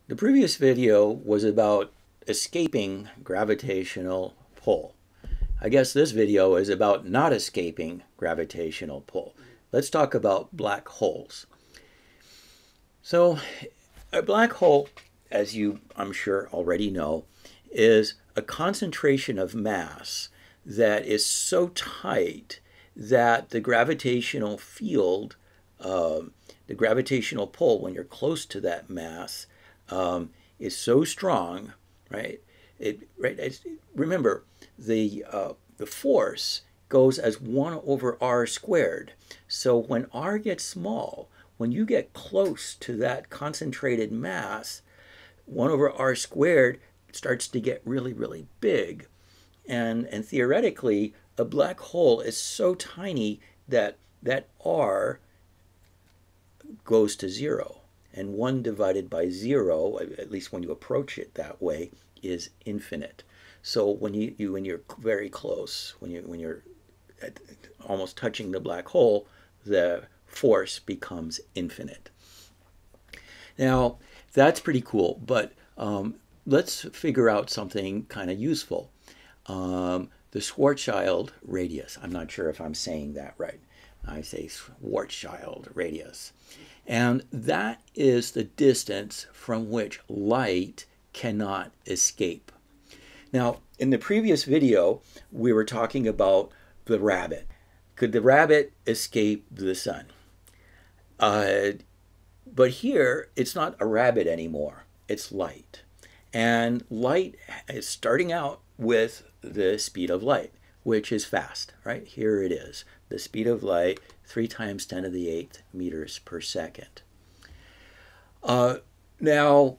The previous video was about escaping gravitational pull. I guess this video is about not escaping gravitational pull. Let's talk about black holes. So, a black hole, as you, I'm sure, already know, is a concentration of mass that is so tight that the gravitational field, the gravitational pull, when you're close to that mass, is so strong, right? Remember, the force goes as 1 over r squared. So when r gets small, when you get close to that concentrated mass, 1 over r squared starts to get really, really big. And theoretically, a black hole is so tiny that that r goes to 0. And 1 divided by 0, at least when you approach it that way, is infinite. So when you're very close, when you're almost touching the black hole, the force becomes infinite. Now, that's pretty cool, but let's figure out something kind of useful. The Schwarzschild radius. I'm not sure if I'm saying that right. I say Schwarzschild radius. And that is the distance from which light cannot escape. Now, in the previous video, we were talking about the rabbit. Could the rabbit escape the sun? But here, it's not a rabbit anymore. It's light. And light is starting out with the speed of light, which is fast, right? Here it is. The speed of light, 3 times 10 to the 8th meters per second. Now,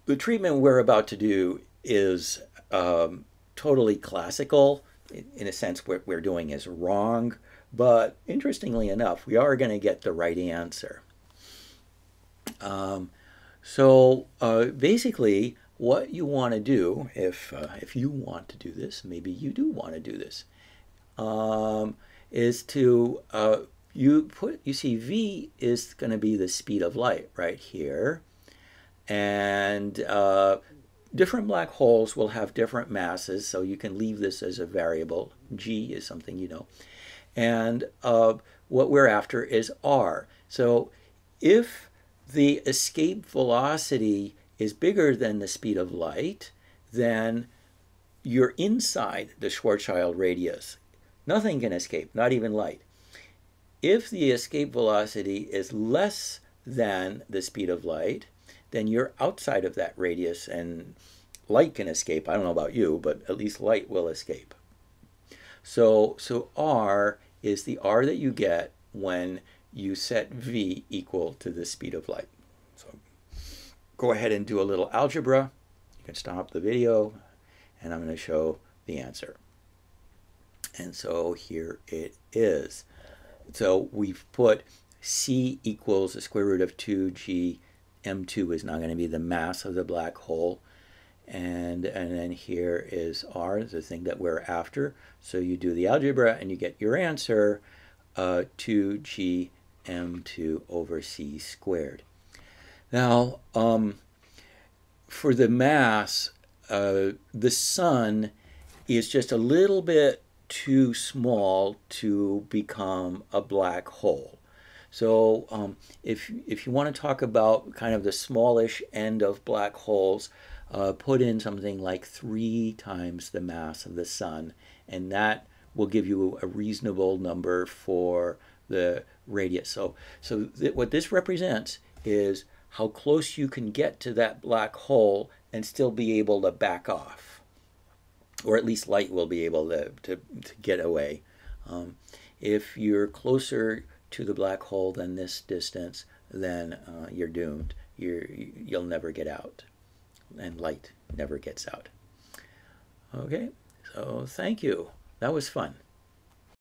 the treatment we're about to do is totally classical. In a sense, what we're doing is wrong. But interestingly enough, we are going to get the right answer. Basically, what you want to do, if you want to do this, maybe you do want to do this, is to you see v is going to be the speed of light right here, and different black holes will have different masses, so you can leave this as a variable. G is something you know, and what we're after is r. So if the escape velocity is bigger than the speed of light, then you're inside the Schwarzschild radius. Nothing can escape, not even light. If the escape velocity is less than the speed of light, then you're outside of that radius and light can escape. I don't know about you, but at least light will escape. So r is the r that you get when you set v equal to the speed of light. So go ahead and do a little algebra. You can stop the video, and I'm going to show the answer. And so here it is. So we've put c equals the square root of 2g. m2 is now going to be the mass of the black hole. And then here is r, the thing that we're after. So you do the algebra and you get your answer, 2g m2 over c squared. Now, for the mass, the sun is just a little bit too small to become a black hole. So if you want to talk about kind of the smallish end of black holes, put in something like 3 times the mass of the sun, and that will give you a reasonable number for the radius. So what this represents is how close you can get to that black hole and still be able to back off, or at least light will be able to get away. If you're closer to the black hole than this distance, then you're doomed. You'll never get out, and light never gets out. Okay, so thank you. That was fun.